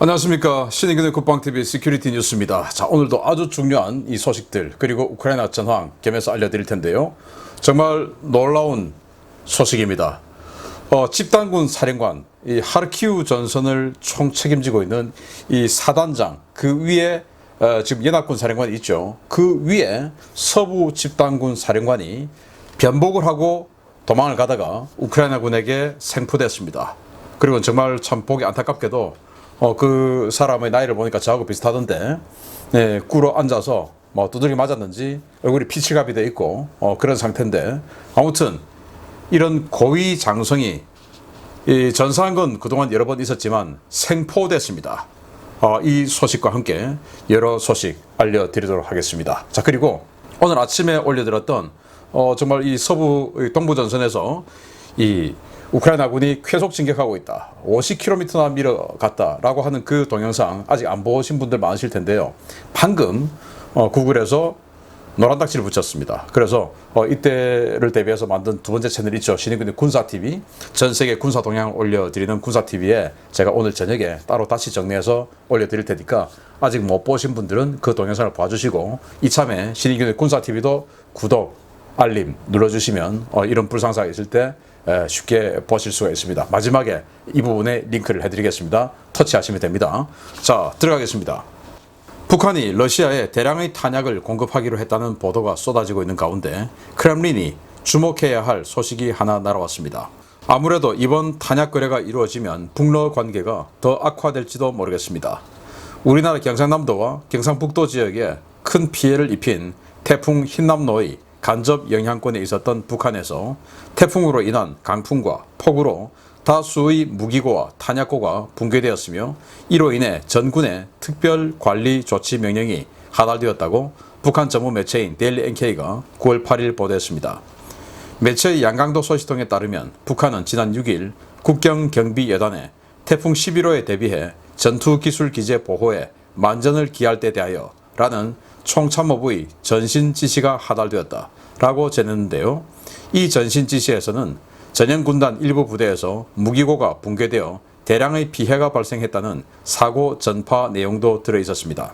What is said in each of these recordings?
안녕하십니까. 신의균의 국방TV 시큐리티 뉴스입니다. 자, 오늘도 아주 중요한 이 소식들 그리고 우크라이나 전황 겸해서 알려드릴 텐데요. 정말 놀라운 소식입니다. 집단군 사령관, 이 하르키우 전선을 총 책임지고 있는 이 사단장, 그 위에 지금 연합군 사령관이 있죠. 그 위에 서부 집단군 사령관이 변복을 하고 도망을 가다가 우크라이나 군에게 생포됐습니다. 그리고 정말 참 보기 안타깝게도 그 사람의 나이를 보니까 저하고 비슷하던데, 네, 꿇어 앉아서 뭐 두드려 맞았는지 얼굴이 피칠갑이 돼 있고 그런 상태인데, 아무튼 이런 고위 장성이 전사한 건 그동안 여러 번 있었지만 생포됐습니다. 이 소식과 함께 여러 소식 알려드리도록 하겠습니다. 자, 그리고 오늘 아침에 올려드렸던 정말 이 서부 동부 전선에서 이 우크라이나군이 쾌속 진격하고 있다, 50km나 밀어갔다라고 하는 그 동영상 아직 안 보신 분들 많으실 텐데요. 방금 구글에서 노란 딱지를 붙였습니다. 그래서 이때를 대비해서 만든 두 번째 채널 있죠. 신의균의 군사TV, 전 세계 군사 동향을 올려드리는 군사TV에 제가 오늘 저녁에 따로 다시 정리해서 올려드릴 테니까 아직 못 보신 분들은 그 동영상을 봐주시고, 이참에 신의균의 군사TV도 구독, 알림 눌러주시면 이런 불상사가 있을 때 쉽게 보실 수가 있습니다. 마지막에 이 부분에 링크를 해드리겠습니다. 터치하시면 됩니다. 자, 들어가겠습니다. 북한이 러시아에 대량의 탄약을 공급하기로 했다는 보도가 쏟아지고 있는 가운데 크렘린이 주목해야 할 소식이 하나 날아왔습니다. 아무래도 이번 탄약 거래가 이루어지면 북러 관계가 더 악화될지도 모르겠습니다. 우리나라 경상남도와 경상북도 지역에 큰 피해를 입힌 태풍 흰남노의 간접 영향권에 있었던 북한에서 태풍으로 인한 강풍과 폭우로 다수의 무기고와 탄약고가 붕괴되었으며, 이로 인해 전군의 특별관리조치 명령이 하달되었다고 북한 전문 매체인 데일리 NK가 9월 8일 보도했습니다. 매체의 양강도 소식통에 따르면 북한은 지난 6일 국경경비여단에 태풍 11호에 대비해 전투기술기재 보호에 만전을 기할 때 대하여 라는 총참모부의 전신 지시가 하달되었다 라고 전했는데요. 이 전신 지시에서는 전형군단 일부 부대에서 무기고가 붕괴되어 대량의 피해가 발생했다는 사고 전파 내용도 들어있었습니다.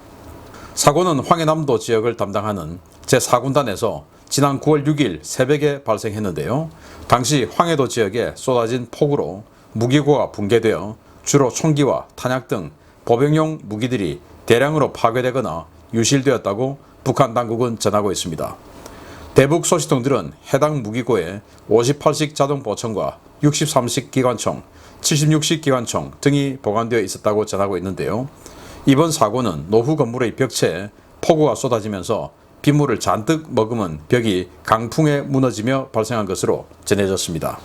사고는 황해남도 지역을 담당하는 제4군단에서 지난 9월 6일 새벽에 발생했는데요. 당시 황해도 지역에 쏟아진 폭우로 무기고가 붕괴되어 주로 총기와 탄약 등 보병용 무기들이 대량으로 파괴되거나 유실되었다고 북한 당국은 전하고 있습니다. 대북 소식통들은 해당 무기고에 58식 자동 보청과 63식 기관총, 76식 기관총 등이 보관되어 있었다고 전하고 있는데요. 이번 사고는 노후 건물의 벽체에 폭우가 쏟아지면서 빗물을 잔뜩 머금은 벽이 강풍에 무너지며 발생한 것으로 전해졌습니다.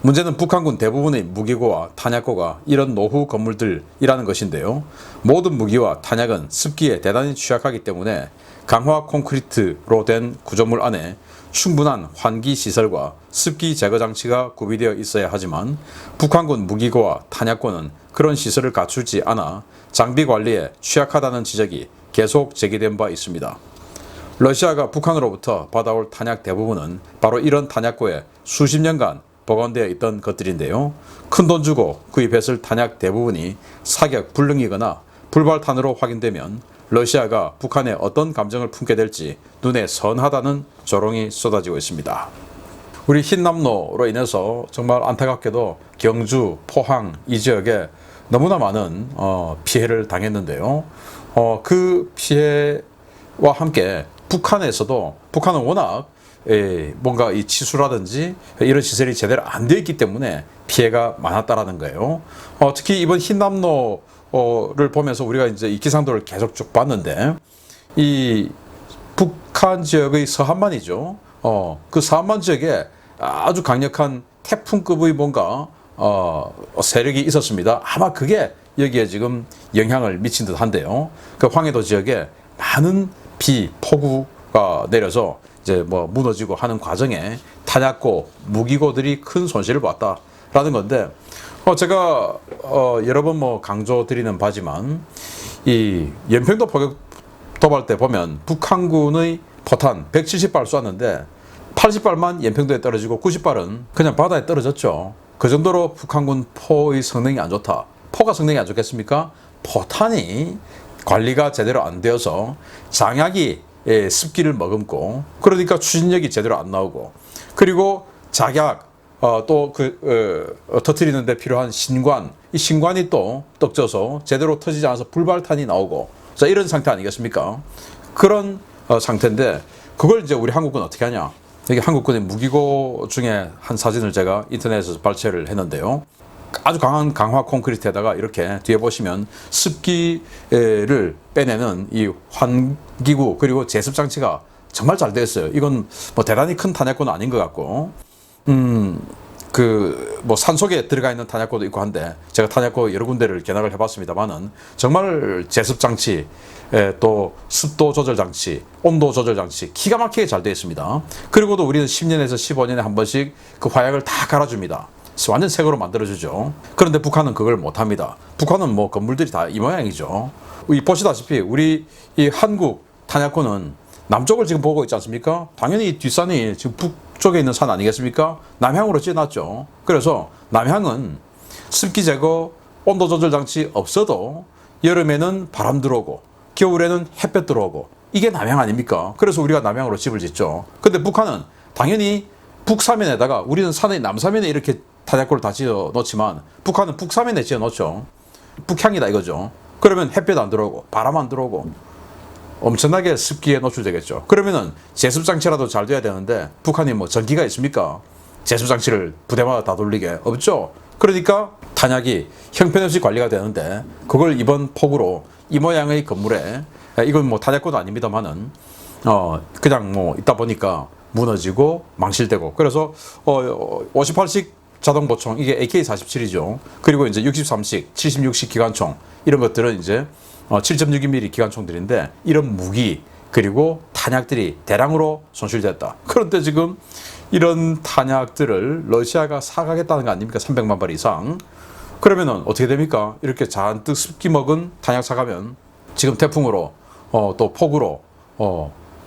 문제는 북한군 대부분의 무기고와 탄약고가 이런 노후 건물들이라는 것인데요. 모든 무기와 탄약은 습기에 대단히 취약하기 때문에 강화 콘크리트로 된 구조물 안에 충분한 환기 시설과 습기 제거 장치가 구비되어 있어야 하지만 북한군 무기고와 탄약고는 그런 시설을 갖추지 않아 장비 관리에 취약하다는 지적이 계속 제기된 바 있습니다. 러시아가 북한으로부터 받아올 탄약 대부분은 바로 이런 탄약고에 수십 년간 보관되어 있던 것들인데요. 큰돈 주고 구입했을 탄약 대부분이 사격 불능이거나 불발탄으로 확인되면 러시아가 북한에 어떤 감정을 품게 될지 눈에 선하다는 조롱이 쏟아지고 있습니다. 우리 흰남노로 인해서 정말 안타깝게도 경주, 포항 이 지역에 너무나 많은 피해를 당했는데요. 그 피해와 함께 북한은 워낙 뭔가 이 치수라든지 이런 시설이 제대로 안 되어 있기 때문에 피해가 많았다라는 거예요. 특히 이번 흰남노를 보면서 우리가 이제 이 기상도를 계속 쭉 봤는데, 이 북한 지역의 서한만이죠. 그 서한만 지역에 아주 강력한 태풍급의 뭔가 세력이 있었습니다. 아마 그게 여기에 지금 영향을 미친 듯 한데요. 그 황해도 지역에 많은 폭우가 내려서 이제 뭐 무너지고 하는 과정에 탄약고, 무기고들이 큰 손실을 봤다라는 건데, 제가 여러 번 뭐 강조드리는 바지만 이 연평도 포격 도발 때 보면 북한군의 포탄 170발 쐈는데 80발만 연평도에 떨어지고 90발은 그냥 바다에 떨어졌죠. 그 정도로 북한군 포의 성능이 안 좋다. 포가 성능이 안 좋겠습니까? 포탄이 관리가 제대로 안 되어서 장약이 습기를 머금고 그러니까 추진력이 제대로 안 나오고 그리고 작약 터트리는 데 필요한 신관 이 신관이 또 떡져서 제대로 터지지 않아서 불발탄이 나오고 자 이런 상태 아니겠습니까? 그런 상태인데 그걸 이제 우리 한국은 어떻게 하냐? 여기 한국군의 무기고 중에 한 사진을 제가 인터넷에서 발췌를 했는데요. 아주 강한 강화 콘크리트에다가 이렇게 뒤에 보시면 습기를 빼내는 이 환기구 그리고 제습 장치가 정말 잘 되어 있어요. 이건 뭐 대단히 큰 탄약고는 아닌 것 같고, 뭐 산속에 들어가 있는 탄약고도 있고 한데 제가 탄약고 여러 군데를 견학을 해봤습니다만은 정말 제습 장치, 또 습도 조절 장치, 온도 조절 장치 기가 막히게 잘 되어 있습니다. 그리고도 우리는 10년에서 15년에 한 번씩 그 화약을 다 갈아줍니다. 완전 새 거로 만들어주죠. 그런데 북한은 그걸 못합니다. 북한은 뭐 건물들이 다 이 모양이죠. 보시다시피 우리 이 한국 탄약고는 남쪽을 지금 보고 있지 않습니까? 당연히 이 뒷산이 지금 북쪽에 있는 산 아니겠습니까? 남향으로 지어놨죠. 그래서 남향은 습기 제거, 온도 조절 장치 없어도 여름에는 바람 들어오고 겨울에는 햇볕 들어오고 이게 남향 아닙니까? 그래서 우리가 남향으로 집을 짓죠. 근데 북한은 당연히 북사면에다가 우리는 산의 남사면에 이렇게 탄약고를 다 지어 놓지만 북한은 북사면에 지어 놓죠. 북향이다 이거죠. 그러면 햇볕 안 들어오고 바람 안 들어오고 엄청나게 습기에 노출되겠죠. 그러면은 제습장치라도 잘 돼야 되는데 북한이 뭐 전기가 있습니까? 제습장치를 부대마다 다 돌리게 없죠. 그러니까 탄약이 형편없이 관리가 되는데 그걸 이번 폭우로 이 모양의 건물에 이건 뭐 탄약고도 아닙니다만은 그냥 뭐 있다 보니까 무너지고 망실되고 그래서 58식 자동 보총 이게 AK-47이죠. 그리고 이제 63식, 76식 기관총 이런 것들은 이제 7.62mm 기관총들인데 이런 무기 그리고 탄약들이 대량으로 손실됐다. 그런데 지금 이런 탄약들을 러시아가 사가겠다는 거 아닙니까? 300만 발 이상. 그러면은 어떻게 됩니까? 이렇게 잔뜩 습기 먹은 탄약 사가면 지금 태풍으로 또 폭우로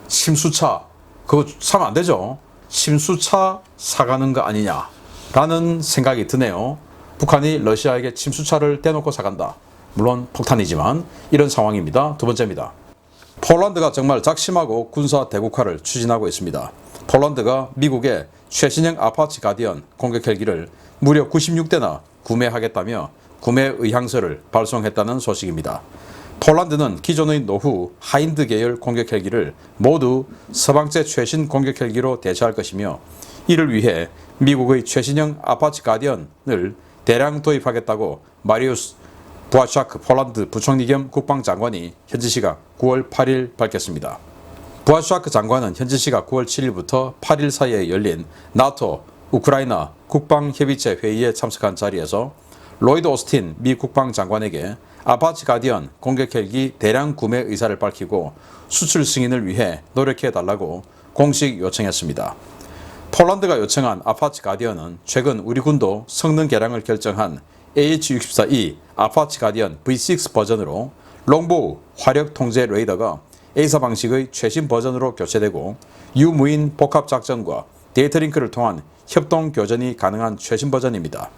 침수차 그거 사면 안 되죠. 침수차 사가는 거 아니냐라는 생각이 드네요. 북한이 러시아에게 침수차를 대놓고 사간다. 물론 폭탄이지만 이런 상황입니다. 두 번째입니다. 폴란드가 정말 작심하고 군사 대국화를 추진하고 있습니다. 폴란드가 미국의 최신형 아파치 가디언 공격 헬기를 무려 96대나 구매하겠다며 구매 의향서를 발송했다는 소식입니다. 폴란드는 기존의 노후 하인드 계열 공격 헬기를 모두 서방제 최신 공격 헬기로 대체할 것이며 이를 위해 미국의 최신형 아파치 가디언을 대량 도입하겠다고 마리우스 부아샤크 폴란드 부총리 겸 국방장관이 현지 시각 9월 8일 밝혔습니다. 부아샤크 장관은 현지 시각 9월 7일부터 8일 사이에 열린 나토 우크라이나 국방협의체 회의에 참석한 자리에서 로이드 오스틴 미 국방장관에게 아파치 가디언 공격 헬기 대량 구매 의사를 밝히고 수출 승인을 위해 노력해달라고 공식 요청했습니다. 폴란드가 요청한 아파치 가디언은 최근 우리 군도 성능 개량을 결정한 AH-64E 아파치 가디언 V6 버전으로 롱보우 화력 통제 레이더가 A사 방식의 최신 버전으로 교체되고 유무인 복합 작전과 데이터 링크를 통한 협동 교전이 가능한 최신 버전입니다.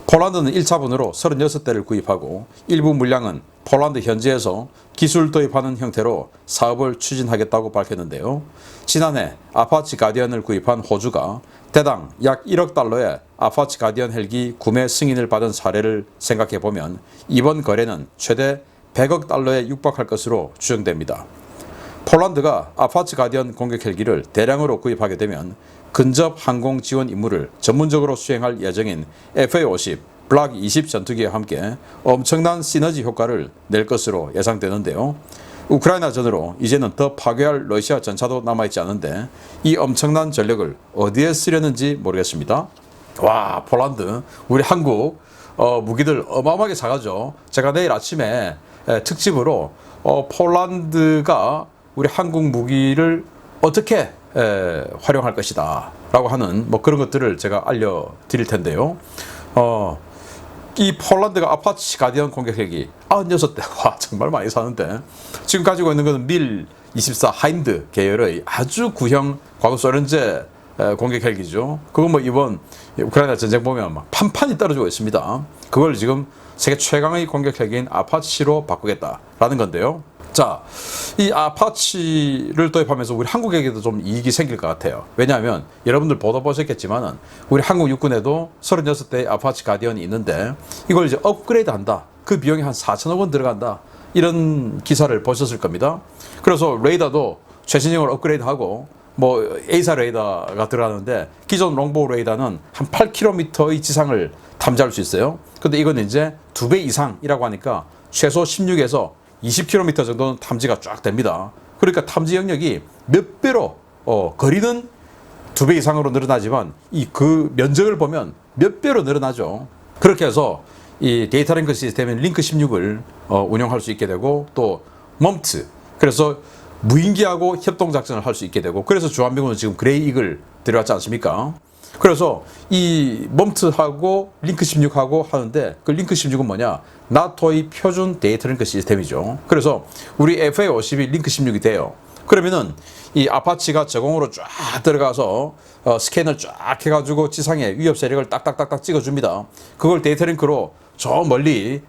폴란드는 1차분으로 36대를 구입하고 일부 물량은 폴란드 현지에서 기술 도입하는 형태로 사업을 추진하겠다고 밝혔는데요. 지난해 아파치 가디언을 구입한 호주가 대당 약 1억 달러의 아파치 가디언 헬기 구매 승인을 받은 사례를 생각해보면 이번 거래는 최대 100억 달러에 육박할 것으로 추정됩니다. 폴란드가 아파치 가디언 공격 헬기를 대량으로 구입하게 되면 근접 항공 지원 임무를 전문적으로 수행할 예정인 FA-50 블락 20 전투기와 함께 엄청난 시너지 효과를 낼 것으로 예상되는데요. 우크라이나전으로 이제는 더 파괴할 러시아 전차도 남아있지 않은데 이 엄청난 전력을 어디에 쓰려는지 모르겠습니다. 와, 폴란드 우리 한국 무기들 어마어마하게 사가죠. 제가 내일 아침에 특집으로 폴란드가 우리 한국 무기를 어떻게 활용할 것이다 라고 하는 뭐 그런 것들을 제가 알려드릴 텐데요. 이 폴란드가 아파치 가디언 공격 헬기 96대 와 정말 많이 사는데 지금 가지고 있는 것은 밀 24 하인드 계열의 아주 구형 과거 소련제 공격 헬기죠. 그거 뭐 이번 우크라이나 전쟁 보면 막 판판이 떨어지고 있습니다. 그걸 지금 세계 최강의 공격 헬기인 아파치로 바꾸겠다라는 건데요. 자, 이 아파치를 도입하면서 우리 한국에게도 좀 이익이 생길 것 같아요. 왜냐하면 여러분들 보도 보셨겠지만은 우리 한국 육군에도 36대의 아파치 가디언이 있는데 이걸 이제 업그레이드 한다. 그 비용이 한 4천억 원 들어간다. 이런 기사를 보셨을 겁니다. 그래서 레이더도 최신형을 업그레이드하고 뭐 A사 레이더가 들어가는데 기존 롱보우 레이더는 한 8km의 지상을 탐지할 수 있어요. 근데 이건 이제 2배 이상이라고 하니까 최소 16에서 20km 정도는 탐지가 쫙 됩니다. 그러니까 탐지 영역이 몇 배로 거리는 2배 이상으로 늘어나지만 이 그 면적을 보면 몇 배로 늘어나죠. 그렇게 해서 이 데이터 링크 시스템인 링크 16을 운영할 수 있게 되고 또 멈트 그래서 무인기하고 협동 작전을 할 수 있게 되고 그래서 주한미군은 지금 그레이 이글 들여왔지 않습니까? 그래서 이 멈트하고 링크 16하고 하는데 그 링크 16은 뭐냐? 나토의 표준 데이터 링크 시스템이죠. 그래서 우리 FA-50이 링크 16이 돼요. 그러면은 이 아파치가 저공으로 쫙 들어가서 스캔을 쫙 해가지고 지상에 위협 세력을 딱딱딱딱 찍어줍니다. 그걸 데이터 링크로 저 멀리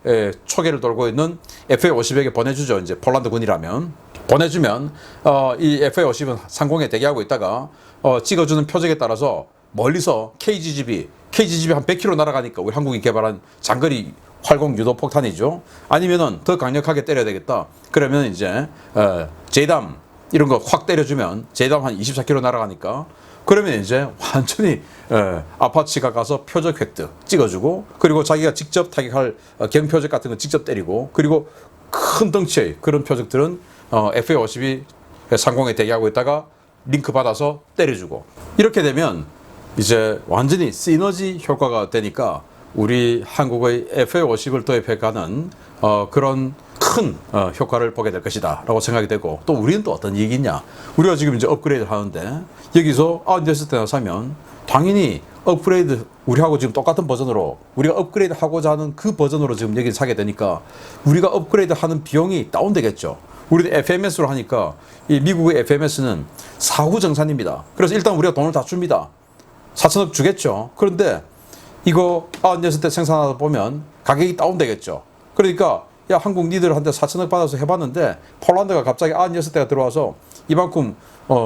초계를 돌고 있는 FA-50에게 보내주죠. 이제 폴란드 군이라면. 보내주면 이 FA-50은 상공에 대기하고 있다가 찍어주는 표적에 따라서 멀리서 KGGB 한 100km 날아가니까 우리 한국이 개발한 장거리 활공 유도 폭탄이죠. 아니면은 더 강력하게 때려야 되겠다. 그러면 이제 제담 이런 거 확 때려주면 제담 한 24km 날아가니까 그러면 이제 완전히 아파치가 가서 표적 획득 찍어주고 그리고 자기가 직접 타격할 경표적 같은 거 직접 때리고 그리고 큰 덩치의 그런 표적들은 FA-50이 상공에 대기하고 있다가 링크 받아서 때려주고 이렇게 되면 이제 완전히 시너지 효과가 되니까 우리 한국의 FA-50을 도입해가는 그런 큰 효과를 보게 될 것이다 라고 생각이 되고 또 우리는 또 어떤 이익이 있냐 우리가 지금 이제 업그레이드를 하는데 여기서 아웃데스트나 사면 당연히 업그레이드 우리하고 지금 똑같은 버전으로 우리가 업그레이드 하고자 하는 그 버전으로 지금 여기 사게 되니까 우리가 업그레이드 하는 비용이 다운되겠죠. 우리는 FMS로 하니까 이 미국의 FMS는 사후 정산입니다. 그래서 일단 우리가 돈을 다 줍니다. 4천억 주겠죠. 그런데 이거 아웃데스트 때 생산하다 보면 가격이 다운되겠죠. 그러니까 야 한국 니들한테 4천억 받아서 해봤는데 폴란드가 갑자기 아웃데스트가 들어와서 이만큼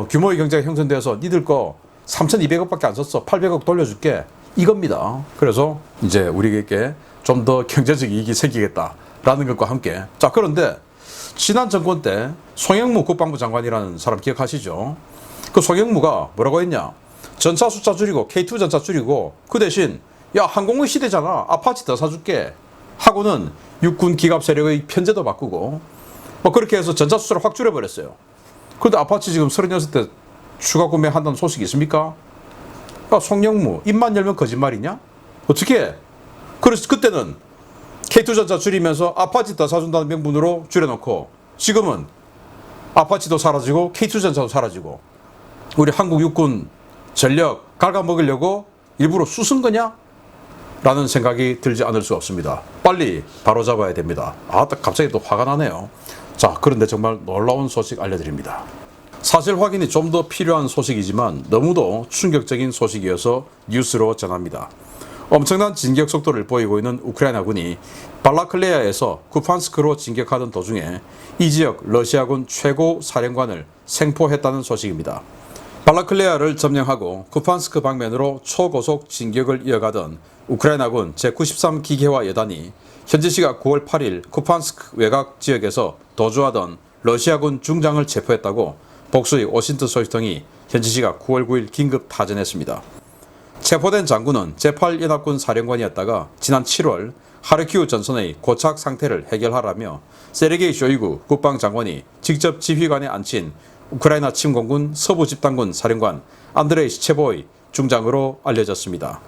규모의 경제가 형성되어서 니들 거 3,200억밖에 안 썼어. 800억 돌려줄게. 이겁니다. 그래서 이제 우리에게 좀 더 경제적 이익이 생기겠다라는 것과 함께 자 그런데 지난 정권 때 송영무 국방부 장관이라는 사람 기억하시죠? 그 송영무가 뭐라고 했냐? 전차 숫자 줄이고 K2 전차 줄이고 그 대신 야 항공의 시대잖아. 아파치 더 사줄게. 하고는 육군 기갑 세력의 편제도 바꾸고 뭐 그렇게 해서 전차 숫자를 확 줄여버렸어요. 그런데 아파치 지금 36대 추가 구매한다는 소식이 있습니까? 야, 송영무 입만 열면 거짓말이냐? 어떻게 해? 그래서 그때는 K2 전차 줄이면서 아파치 더 사준다는 명분으로 줄여놓고 지금은 아파치도 사라지고 K2 전차도 사라지고 우리 한국 육군 전력 갉아먹으려고 일부러 쑤쓴 거냐? 라는 생각이 들지 않을 수 없습니다. 빨리 바로잡아야 됩니다. 갑자기 또 화가 나네요. 자, 그런데 정말 놀라운 소식 알려드립니다. 사실 확인이 좀 더 필요한 소식이지만 너무도 충격적인 소식이어서 뉴스로 전합니다. 엄청난 진격 속도를 보이고 있는 우크라이나군이 발라클레야에서 쿠판스크로 진격하던 도중에 이 지역 러시아군 최고 사령관을 생포했다는 소식입니다. 발라클레야를 점령하고 쿠판스크 방면으로 초고속 진격을 이어가던 우크라이나군 제93 기계화 여단이 현지 시각 9월 8일 쿠판스크 외곽 지역에서 도주하던 러시아군 중장을 체포했다고 복수의 워싱턴 소식통이 현지 시각 9월 9일 긴급 타전했습니다. 체포된 장군은 제8연합군 사령관이었다가 지난 7월 하르키우 전선의 고착 상태를 해결하라며 세르게이 쇼이구 국방장관이 직접 지휘관에 앉힌 우크라이나 침공군 서부집단군 사령관 안드레이 시체보의 중장으로 알려졌습니다.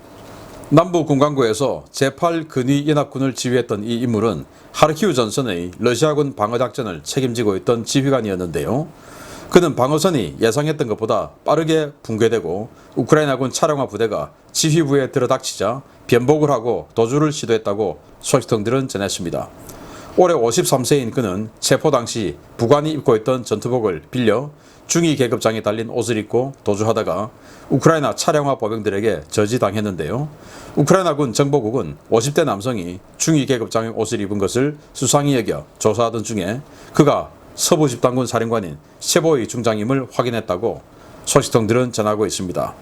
남부 군강구에서 제8근위연합군을 지휘했던 이 인물은 하르키우 전선의 러시아군 방어작전을 책임지고 있던 지휘관이었는데요. 그는 방어선이 예상했던 것보다 빠르게 붕괴되고 우크라이나군 차량화 부대가 지휘부에 들어닥치자 변복을 하고 도주를 시도했다고 소식통들은 전했습니다. 올해 53세인 그는 체포 당시 부관이 입고 있던 전투복을 빌려 중위 계급장에 달린 옷을 입고 도주하다가 우크라이나 차량화 보병들에게 저지당했는데요. 우크라이나군 정보국은 50대 남성이 중위 계급장의 옷을 입은 것을 수상히 여겨 조사하던 중에 그가 서부 집단군 사령관인 셰보이 중장임을 확인했다고 소식통들은 전하고 있습니다.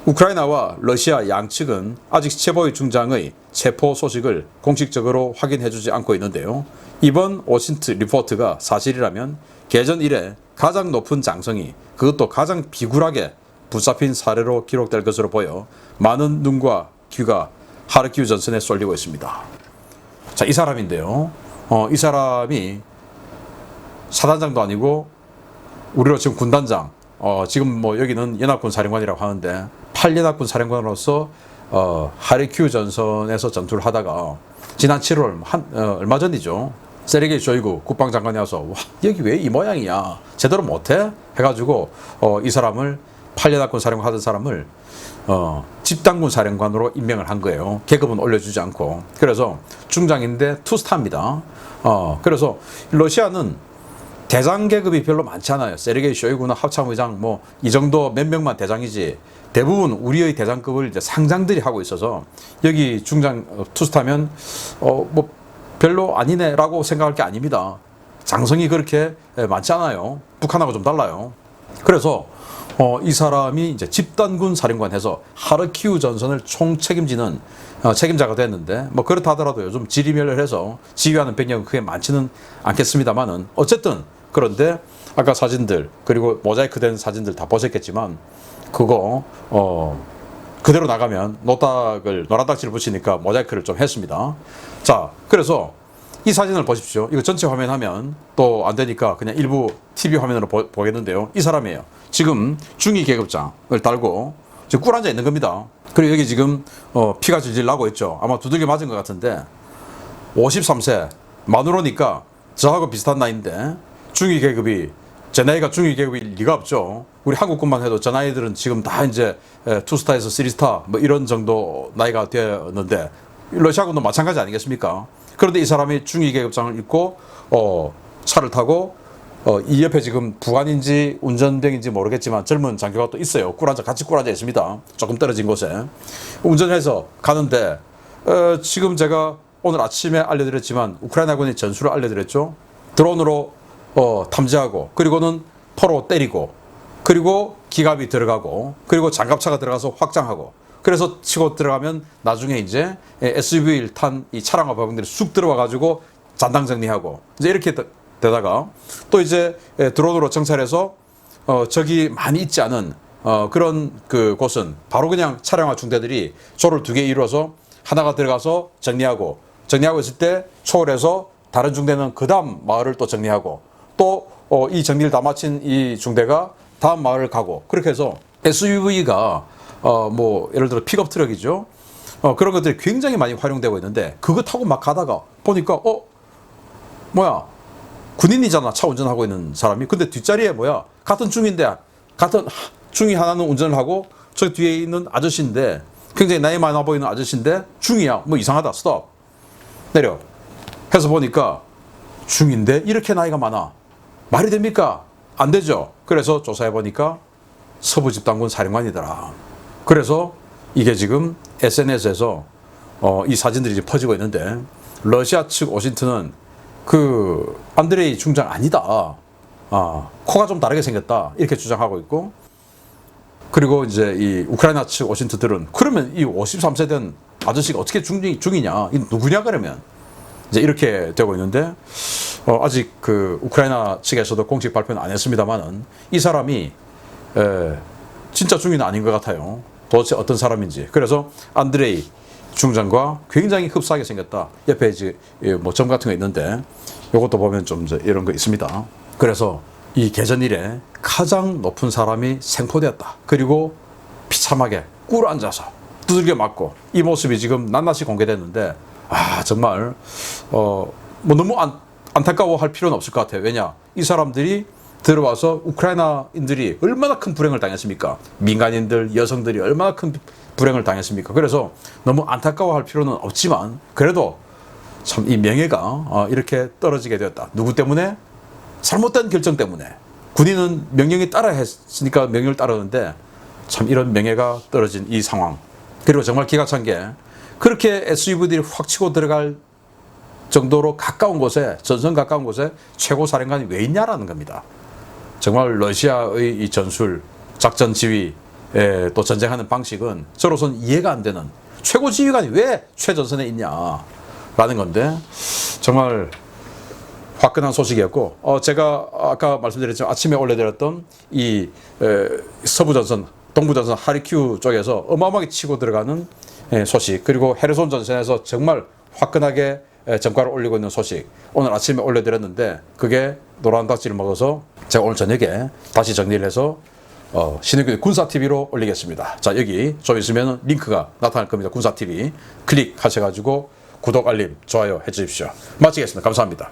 우크라이나와 러시아 양측은 아직 셰보이 중장의 체포 소식을 공식적으로 확인해주지 않고 있는데요. 이번 워싱턴 리포트가 사실이라면 개전 이래 가장 높은 장성이, 그것도 가장 비굴하게 붙잡힌 사례로 기록될 것으로 보여 많은 눈과 귀가 하르키우 전선에 쏠리고 있습니다. 자, 이 사람인데요. 이 사람이 사단장도 아니고 우리로 지금 군단장, 지금 뭐 여기는 연합군 사령관이라고 하는데 8연합군 사령관으로서 하르키우 전선에서 전투를 하다가 지난 7월 얼마 전이죠. 세르게이 쇼이구 국방장관이 와서 와, 여기 왜 이 모양이야, 제대로 못해? 해가지고 이 사람을 8연합군 사령관 하던 사람을 집단군 사령관으로 임명을 한 거예요. 계급은 올려주지 않고. 그래서 중장인데 투스타입니다. 그래서 러시아는 대장 계급이 별로 많지 않아요. 세르게이 쇼이구나 합참의장 뭐 이 정도 몇 명만 대장이지, 대부분 우리의 대장급을 이제 상장들이 하고 있어서 여기 중장 투스타면 뭐 별로 아니네라고 생각할 게 아닙니다. 장성이 그렇게 많지 않아요. 북한하고 좀 달라요. 그래서 이 사람이 이제 집단군 사령관해서 하르키우 전선을 총 책임지는 책임자가 됐는데, 뭐 그렇다 하더라도 요즘 지리멸렬해서 지휘하는 병력은 크게 많지는 않겠습니다만은 어쨌든, 그런데 아까 사진들 그리고 모자이크 된 사진들 다 보셨겠지만 그거 그대로 나가면 노란딱지를 붙이니까 모자이크를 좀 했습니다. 자, 그래서 이 사진을 보십시오. 이거 전체 화면 하면 또 안 되니까 그냥 일부 TV 화면으로 보겠는데요. 이 사람이에요. 지금 중위 계급장을 달고 지금 꿀 앉아 있는 겁니다. 그리고 여기 지금 피가 질질 나고 있죠. 아마 두들겨 맞은 것 같은데 53세 마누로니까 저하고 비슷한 나이인데 중위 계급이, 제 나이가 중위 계급일 리가 없죠. 우리 한국군만 해도 저 나이들은 지금 다 이제 2스타에서 3스타 뭐 이런 정도 나이가 되었는데 러시아군도 마찬가지 아니겠습니까? 그런데 이 사람이 중위 계급장을 입고 차를 타고 이 옆에 지금 부관인지 운전병인지 모르겠지만 젊은 장교가 또 있어요. 같이 꿀 앉아 있습니다. 조금 떨어진 곳에 운전해서 가는데 지금 제가 오늘 아침에 알려드렸지만 우크라이나군이 전술을 알려드렸죠. 드론으로 탐지하고, 그리고는 포로 때리고, 그리고 기갑이 들어가고, 그리고 장갑차가 들어가서 확장하고, 그래서 치고 들어가면 나중에 이제 SUV를 탄 이 차량화 보병들이 쑥 들어와 가지고 잔당 정리하고, 이제 이렇게 되다가 또 이제 드론으로 정찰해서 적이 많이 있지 않은 그런 그 곳은 바로 그냥 차량화 중대들이 조를 2개 이루어서 하나가 들어가서 정리하고 있을 때 초월해서 다른 중대는 그 다음 마을을 또 정리하고, 또 이 정리를 다 마친 이 중대가 다음 마을을 가고, 그렇게 해서 SUV가 뭐 예를 들어 픽업 트럭이죠. 그런 것들이 굉장히 많이 활용되고 있는데, 그거 타고 막 가다가 보니까 뭐야, 군인이잖아, 차 운전하고 있는 사람이. 근데 뒷자리에 뭐야, 같은 중인데 같은 중이 하나는 운전을 하고 저 뒤에 있는 아저씨인데, 굉장히 나이 많아 보이는 아저씨인데 중이야. 뭐 이상하다. 스톱. 내려. 해서 보니까 중인데 이렇게 나이가 많아. 말이 됩니까? 안 되죠. 그래서 조사해 보니까 서부 집단군 사령관이더라. 그래서 이게 지금 SNS에서 이 사진들이 지금 퍼지고 있는데, 러시아 측 워싱턴은 그 안드레이 중장 아니다. 코가 좀 다르게 생겼다. 이렇게 주장하고 있고, 그리고 이제 이 우크라이나 측 워싱턴들은 그러면 이 53세 된 아저씨가 어떻게 중이냐? 이 누구냐 그러면? 이제 이렇게 되고 있는데, 아직 그 우크라이나 측에서도 공식 발표는 안 했습니다만은 이 사람이 진짜 중위는 아닌 것 같아요. 도대체 어떤 사람인지. 그래서 안드레이 중장과 굉장히 흡사하게 생겼다. 옆에 이제 뭐 점 같은 거 있는데 이것도 보면 좀 이런 거 있습니다. 그래서 이 개전 이래 가장 높은 사람이 생포되었다. 그리고 비참하게 꿇어 앉아서 두들겨 맞고, 이 모습이 지금 낱낱이 공개됐는데, 정말 뭐 너무 안타까워할 필요는 없을 것 같아요. 왜냐, 이 사람들이 들어와서 우크라이나인들이 얼마나 큰 불행을 당했습니까? 민간인들, 여성들이 얼마나 큰 불행을 당했습니까? 그래서 너무 안타까워할 필요는 없지만, 그래도 참 이 명예가 이렇게 떨어지게 되었다. 누구 때문에? 잘못된 결정 때문에. 군인은 명령에 따라 했으니까 명령을 따르는데 참 이런 명예가 떨어진 이 상황. 그리고 정말 기가 찬 게 그렇게 SUV들이 확 치고 들어갈 정도로 가까운 곳에, 전선 가까운 곳에 최고 사령관이 왜 있냐라는 겁니다. 정말 러시아의 이 전술, 작전 지휘, 또 전쟁하는 방식은 저로서는 이해가 안 되는, 최고 지휘관이 왜 최전선에 있냐라는 건데 정말 화끈한 소식이었고, 제가 아까 말씀드렸지만 아침에 올려드렸던 이 서부전선, 동부전선 하르키우 쪽에서 어마어마하게 치고 들어가는 소식, 그리고 헤르손 전선에서 정말 화끈하게 전과를 올리고 있는 소식, 오늘 아침에 올려드렸는데 그게 노란 닭지를 먹어서 제가 오늘 저녁에 다시 정리를 해서 신의균 군사TV로 올리겠습니다. 자, 여기 좀 있으면 링크가 나타날 겁니다. 군사TV 클릭하셔가지고 구독, 알림, 좋아요 해주십시오. 마치겠습니다. 감사합니다.